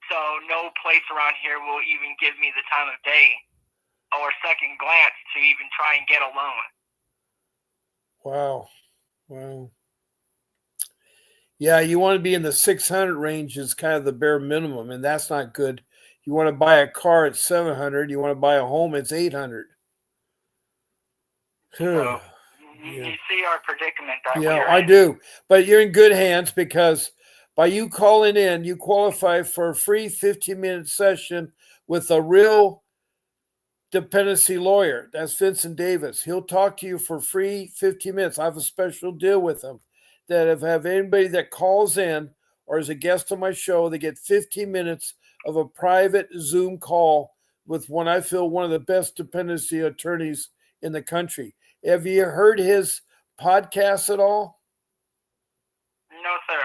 S4: So no place around here will even give me the time of day or second glance to even try and get a loan.
S2: Wow. Yeah, you want to be in the 600 range is kind of the bare minimum, and that's not good. You want to buy a car at 700. You want to buy a home, it's 800.
S4: So you see our predicament.
S2: I do. But you're in good hands because by you calling in, you qualify for a free 15-minute session with a real dependency lawyer. That's Vincent Davis. He'll talk to you for free 15 minutes. I have a special deal with him that if I have anybody that calls in or is a guest on my show, they get 15 minutes of a private Zoom call with one I feel one of the best dependency attorneys in the country. Have you heard his podcast at all?
S4: No, sir.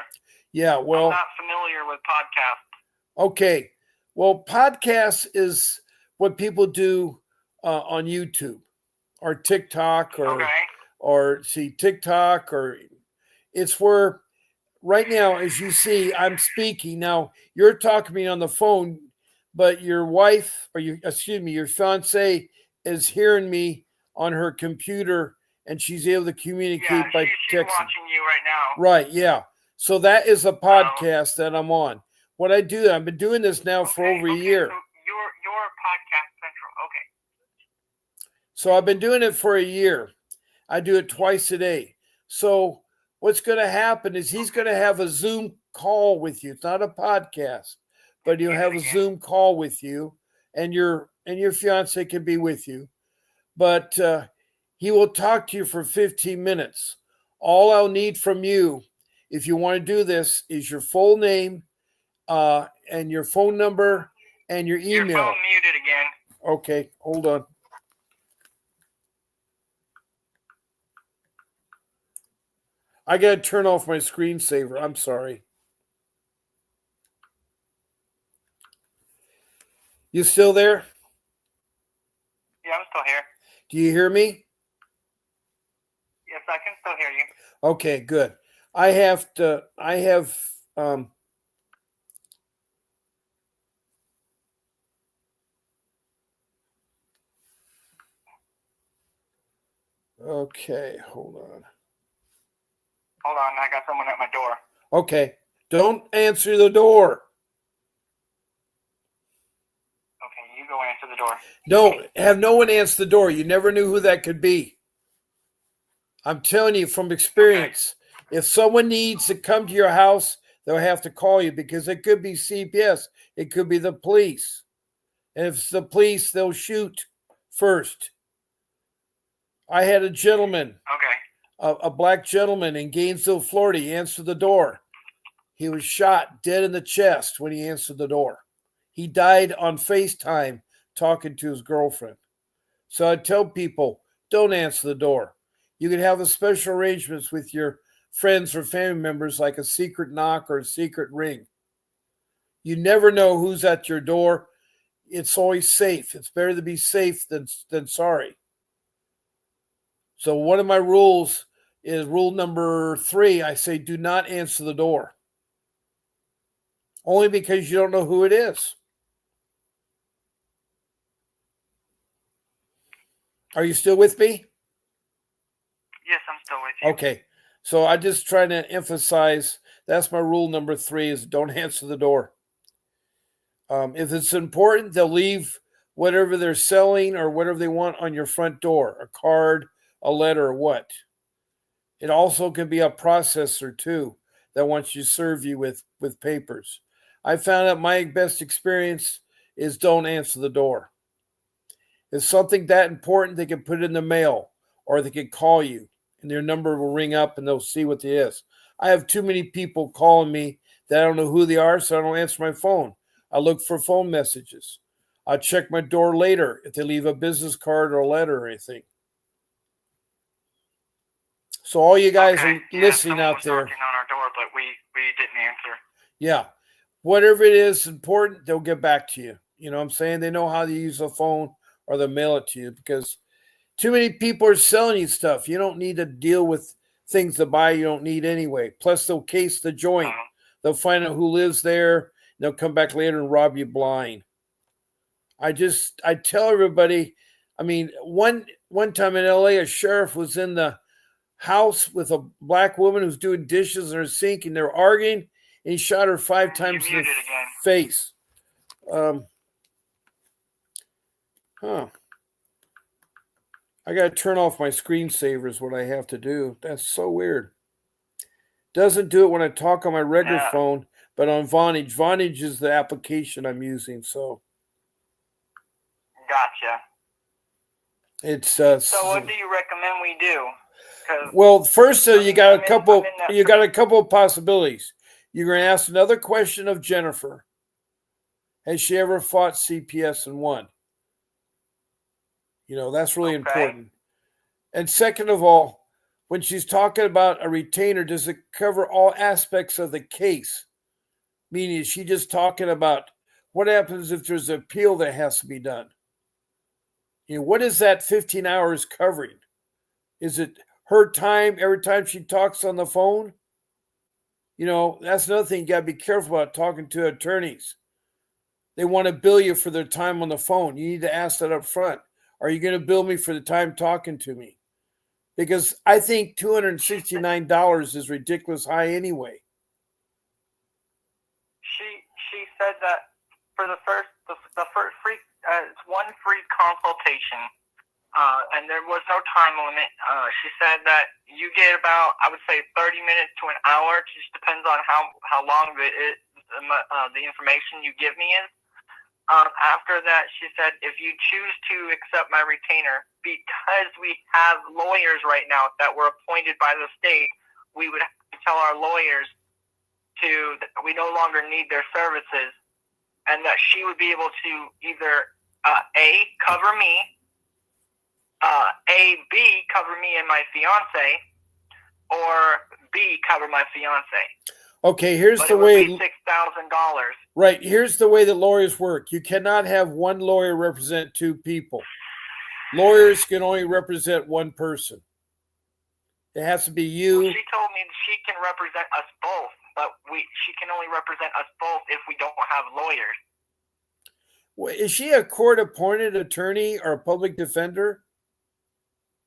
S2: Yeah, well,
S4: I'm not familiar with podcasts.
S2: okay. Well, podcasts is what people do on YouTube or TikTok or TikTok, or it's where right now, as you see, I'm speaking. Now you're talking to me on the phone, but your wife or your fiance is hearing me on her computer and she's able to communicate by
S4: she's
S2: texting.
S4: watching you right now.
S2: Right, yeah. So that is a podcast that I'm on. What I do, I've been doing this now for over a year.
S4: So your podcast central. Okay.
S2: So I've been doing it for a year. I do it twice a day. So what's going to happen is he's going to have a Zoom call with you. It's not a podcast, but he'll have a Zoom call with you, and your fiance can be with you. But he will talk to you for 15 minutes. All I'll need from you, if you want to do this, is your full name and your phone number and your email.
S4: Your phone muted again.
S2: Okay, hold on. I got to turn off my screensaver. I'm sorry. You still there?
S4: Yeah, I'm still here.
S2: Do you hear me?
S4: Yes, I can still hear you.
S2: Okay, good. I have okay, hold on.
S4: Hold on, I got someone at my door.
S2: Okay, don't answer the door.
S4: Okay, you go answer the door.
S2: Don't have no one answer the door. You never knew who that could be. I'm telling you from experience. Okay. If someone needs to come to your house, they'll have to call you because it could be CPS. It could be the police. And if it's the police, they'll shoot first. I had a gentleman, a black gentleman in Gainesville, Florida. He answered the door. He was shot dead in the chest when he answered the door. He died on FaceTime talking to his girlfriend. So I tell people, don't answer the door. You can have a special arrangements with your friends or family members, like a secret knock or a secret ring. You never know who's at your door. It's always safe. It's better to be safe than sorry. So one of my rules is rule number 3. I say, do not answer the door. Only because you don't know who it is. Are you still with me?
S4: Yes, I'm still with you.
S2: Okay. So I just trying to emphasize, that's my rule number 3 is don't answer the door. If it's important, they'll leave whatever they're selling or whatever they want on your front door, a card, a letter, or what. It also can be a processor too that wants to serve you with papers. I found out my best experience is don't answer the door. If something that important, they can put it in the mail or they can call you and their number will ring up and they'll see what it is. I have too many people calling me that I don't know who they are, so I don't answer my phone. I look for phone messages. I'll check my door later if they leave a business card or a letter or anything. So all you guys are listening out there.
S4: Knocking on our door, but we didn't answer.
S2: Yeah. Whatever it is important, they'll get back to you. You know what I'm saying? They know how to use the phone or they'll mail it to you because too many people are selling you stuff. You don't need to deal with things to buy you don't need anyway. Plus, they'll case the joint. They'll find out who lives there. They'll come back later and rob you blind. I tell everybody, I mean, one time in LA, a sheriff was in the house with a black woman who's doing dishes in her sink and they're arguing and he shot her 5 times in the face. I got to turn off my screensaver is what I have to do. That's so weird. Doesn't do it when I talk on my regular phone, but on Vonage. Vonage is the application I'm using, so.
S4: Gotcha.
S2: It's
S4: so what do you recommend we do?
S2: Well, first you got a couple of possibilities. You're going to ask another question of Jennifer. Has she ever fought CPS and won? You know, that's really important. And second of all, when she's talking about a retainer, does it cover all aspects of the case? Meaning, is she just talking about what happens if there's an appeal that has to be done? What is that 15 hours covering? Is it her time every time she talks on the phone? That's another thing you got to be careful about talking to attorneys. They want to bill you for their time on the phone. You need to ask that up front. Are you going to bill me for the time talking to me? Because I think $269 is ridiculous high anyway.
S4: She said that for the first free it's one free consultation, and there was no time limit. She said that you get about, I would say, 30 minutes to an hour. It just depends on how long the information you give me is. After that, she said, if you choose to accept my retainer, because we have lawyers right now that were appointed by the state, we would have to tell our lawyers that we no longer need their services, and that she would be able to either A, cover me, B, cover me and my fiance, or B, cover my fiance.
S2: Okay, here's
S4: but
S2: the
S4: it would
S2: way.
S4: be $6,000.
S2: Right, here's the way that lawyers work. You cannot have one lawyer represent two people. Lawyers can only represent one person. It has to be you.
S4: Well, she told me she can represent us both, but she can only represent us both if we don't have lawyers.
S2: Well, is she a court-appointed attorney or a public defender?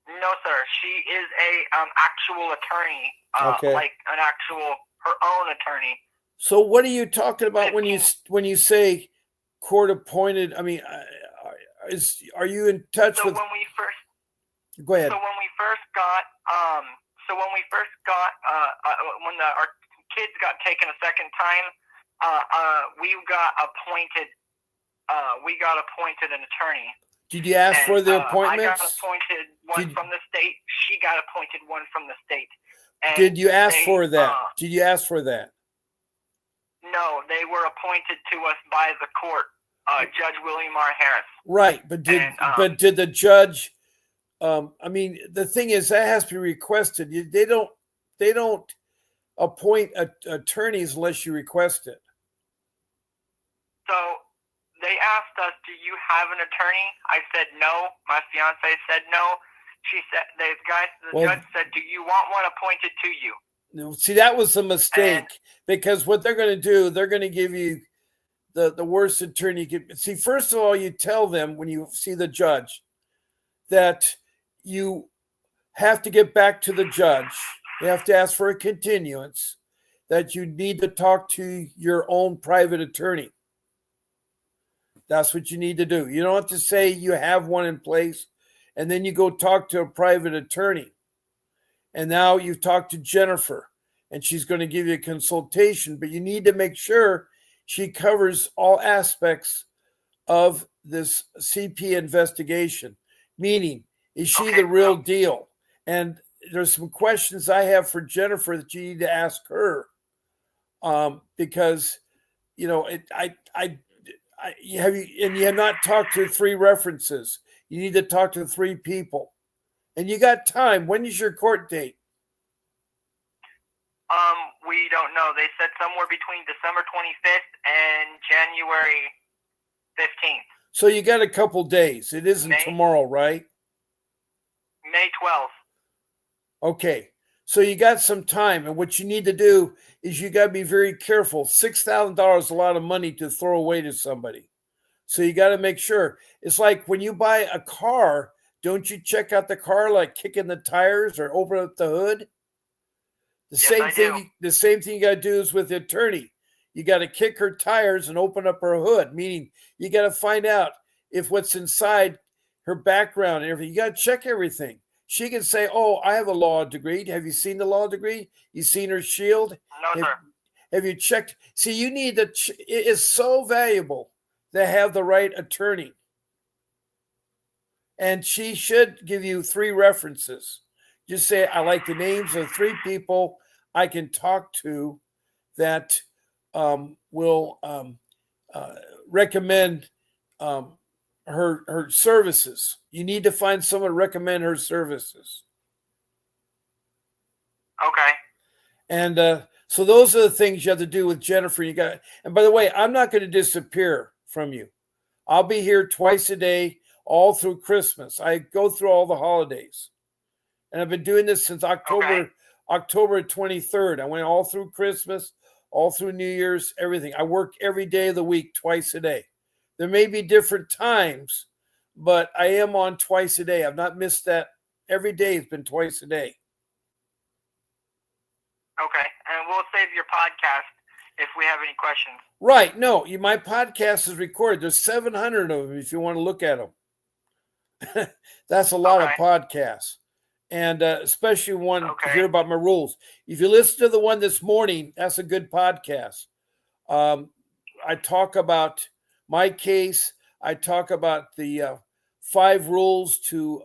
S4: No, sir. She is a actual attorney,
S2: Okay.
S4: Like an actual her own attorney.
S2: So what are you talking about when you say court-appointed? I mean, are you in touch with?
S4: When we first
S2: Go ahead.
S4: So when we first got our kids got taken a second time, we got appointed an attorney.
S2: Did you ask for the appointments?
S4: I got appointed one from the state. She got appointed one from the state. And
S2: did you ask for that? Did you ask for that?
S4: No, they were appointed to us by the court, Judge William R. Harris.
S2: Right, but did the judge? I mean, the thing is that has to be requested. They don't appoint attorneys unless you request it.
S4: So they asked us, "Do you have an attorney?" I said no. My fiance said no. She said, the judge said, "Do you want one appointed to you?"
S2: No, see, that was a mistake because what they're going to do, they're going to give you the worst attorney you can. See, first of all, you tell them when you see the judge that you have to get back to the judge. You have to ask for a continuance, that you need to talk to your own private attorney. That's what you need to do. You don't have to say you have one in place, and then you go talk to a private attorney. And now you've talked to Jennifer, and she's going to give you a consultation, but you need to make sure she covers all aspects of this CP investigation. Meaning, is she the real deal? And there's some questions I have for Jennifer that you need to ask her, because you have not talked to 3 references. You need to talk to 3 people, and you got time. When is your court date?
S4: We don't know. They said somewhere between December 25th and January 15th.
S2: So you got a couple days. It isn't tomorrow, right?
S4: May 12th.
S2: Okay. So you got some time, and what you need to do is you got to be very careful. $6,000 is a lot of money to throw away to somebody. So you got to make sure. It's like when you buy a car, don't you check out the car, like kicking the tires or open up the hood? The same thing you got to do is with the attorney. You got to kick her tires and open up her hood, meaning you got to find out if what's inside her background and everything. You got to check everything. She can say, "Oh, I have a law degree. Have you seen the law degree? You seen her shield?
S4: No, sir.
S2: Have you checked?" See, you need to. It is so valuable to have the right attorney, and she should give you 3 references. Just say, "I like the names of 3 people I can talk to that will recommend her services." You need to find someone to recommend her services.
S4: Okay.
S2: And so those are the things you have to do with Jennifer. And by the way, I'm not going to disappear from you. I'll be here twice a day, all through Christmas. I go through all the holidays. And I've been doing this since October 23rd. I went all through Christmas, all through New Year's, everything. I work every day of the week, twice a day. There may be different times, but I am on twice a day. I've not missed that. Every day has been twice a day.
S4: Okay. And we'll save your podcast if we have any questions.
S2: Right. No, my podcast is recorded. There's 700 of them if you want to look at them. That's a lot of podcasts. And especially one to hear about my rules. If you listen to the one this morning, that's a good podcast. I talk about my case. I talk about the 5 rules to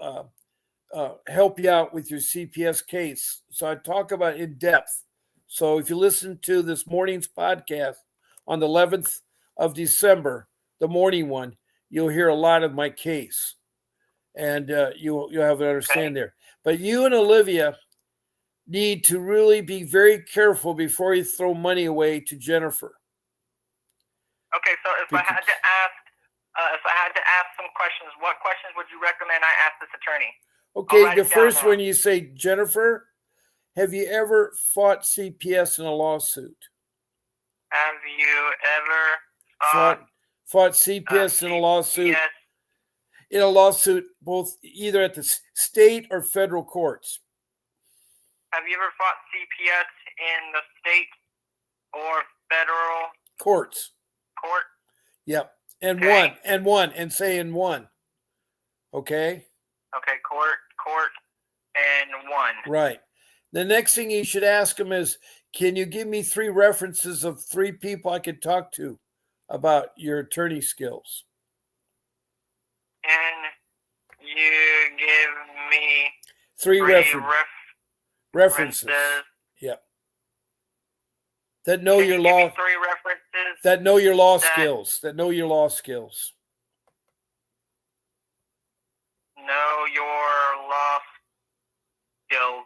S2: help you out with your CPS case. So I talk about in depth. So if you listen to this morning's podcast on the 11th of December, the morning one, you'll hear a lot of my case. And you'll have an understanding there. But you and Olivia need to really be very careful before you throw money away to Jennifer.
S4: Okay, so if I had to ask some questions, what questions would you recommend I ask this attorney?
S2: Okay, the first one you say, Jennifer, have you ever fought CPS in a lawsuit?
S4: Have you ever
S2: fought CPS in a lawsuit?
S4: Yes.
S2: In a lawsuit, both either at the state or federal courts.
S4: Have you ever fought CPS in the state or federal
S2: courts?
S4: Court.
S2: Yep, and won. Okay.
S4: Okay, court, and won.
S2: Right. The next thing you should ask him is, can you give me 3 references of 3 people I could talk to about your attorney skills?
S4: Can you give me
S2: 3 references? Yeah. That know your law.
S4: 3 references.
S2: That know your law skills. That know your law skills.
S4: Know your law skills.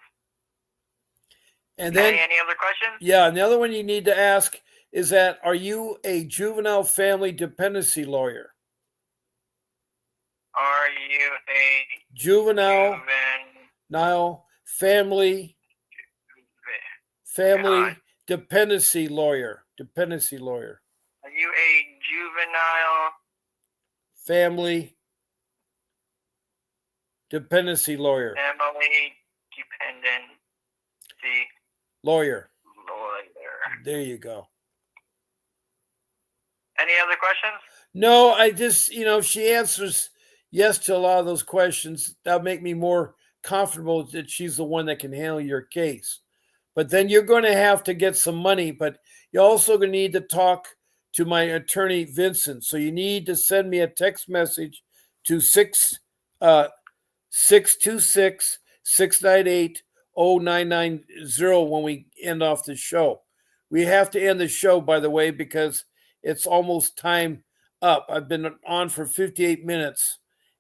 S2: And then
S4: any other questions?
S2: Yeah, and the other one you need to ask is that, are you a juvenile family dependency lawyer?
S4: Are you a
S2: juvenile family dependency lawyer? Dependency lawyer.
S4: Are you a juvenile
S2: family dependency lawyer?
S4: Family dependency
S2: lawyer.
S4: Lawyer.
S2: There you go.
S4: Any other questions?
S2: No, I just, if she answers yes to a lot of those questions, that'll make me more comfortable that she's the one that can handle your case. But then you're going to have to get some money, but you're also going to need to talk to my attorney, Vincent. So you need to send me a text message to 626-698-0990 when we end off the show. We have to end the show, by the way, because it's almost time up. I've been on for 58 minutes,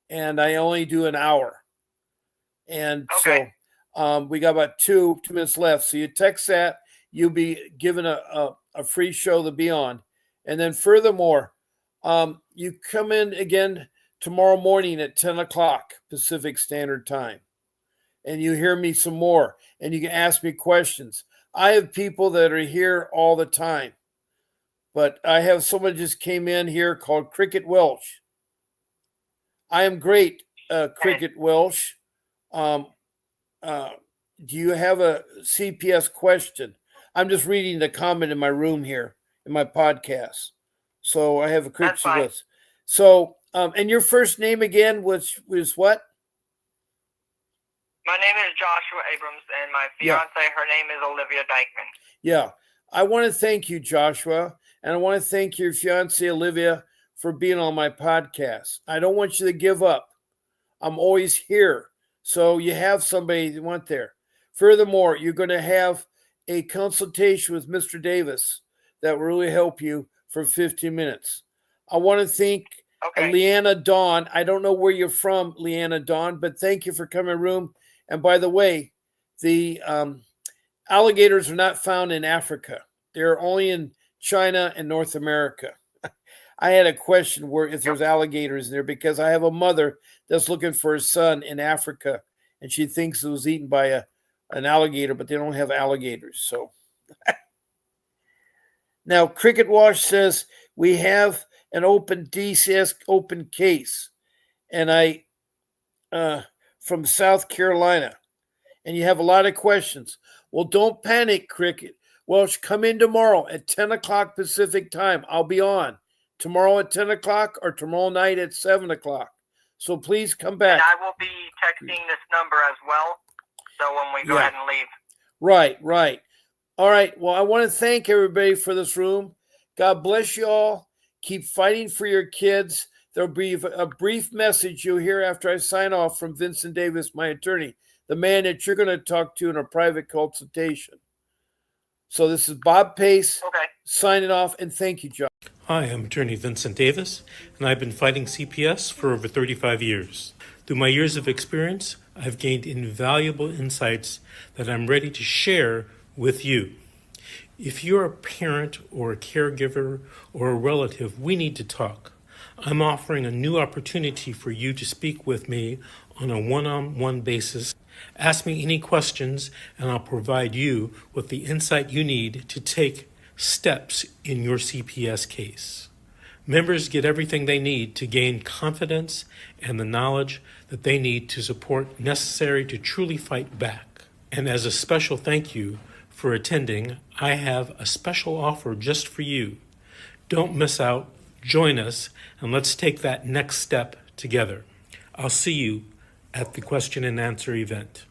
S2: and I only do an hour. And so we got about 2 minutes left. So you text that, you'll be given a free show to be on. And then furthermore, you come in again tomorrow morning at 10 o'clock Pacific Standard Time. And you hear me some more, and you can ask me questions. I have people that are here all the time. But I have someone just came in here called Cricket Welsh. I am great, Cricket Welsh. Do you have a CPS question? I'm just reading the comment in my room here in my podcast. So I have a Cricket Welsh. So, and your first name again was what?
S4: My name is Joshua Abrams, and my fiance, her name is Olivia Dykeman.
S2: Yeah. I want to thank you, Joshua. And I want to thank your fiancée, Olivia, for being on my podcast. I don't want you to give up. I'm always here. So you have somebody you want there. Furthermore, you're going to have a consultation with Mr. Davis that will really help you for 15 minutes. I want to thank Leanna Dawn. I don't know where you're from, Leanna Dawn, but thank you for coming room. And by the way, alligators are not found in Africa. They're only in China and North America. I had a question where if there's alligators in there because I have a mother that's looking for her son in Africa, and she thinks it was eaten by an alligator, but they don't have alligators. So now Cricket Wash says we have an open DCS open case, and I from South Carolina, and you have a lot of questions. Well, don't panic, Cricket. Well, come in tomorrow at 10 o'clock Pacific time. I'll be on tomorrow at 10 o'clock or tomorrow night at 7 o'clock. So please come back.
S4: And I will be texting this number as well. So when we go ahead and leave.
S2: Right. All right. Well, I want to thank everybody for this room. God bless you all. Keep fighting for your kids. There'll be a brief message you'll hear after I sign off from Vincent Davis, my attorney, the man that you're going to talk to in a private consultation. So this is Bob Pace signing off, and thank you, John.
S1: Hi, I'm attorney Vincent Davis, and I've been fighting CPS for over 35 years. Through my years of experience, I've gained invaluable insights that I'm ready to share with you. If you're a parent or a caregiver or a relative, we need to talk. I'm offering a new opportunity for you to speak with me on a one-on-one basis. Ask me any questions, and I'll provide you with the insight you need to take steps in your CPS case. Members get everything they need to gain confidence and the knowledge that they need to support necessary to truly fight back. And as a special thank you for attending, I have a special offer just for you. Don't miss out. Join us, and let's take that next step together. I'll see you at the question and answer event.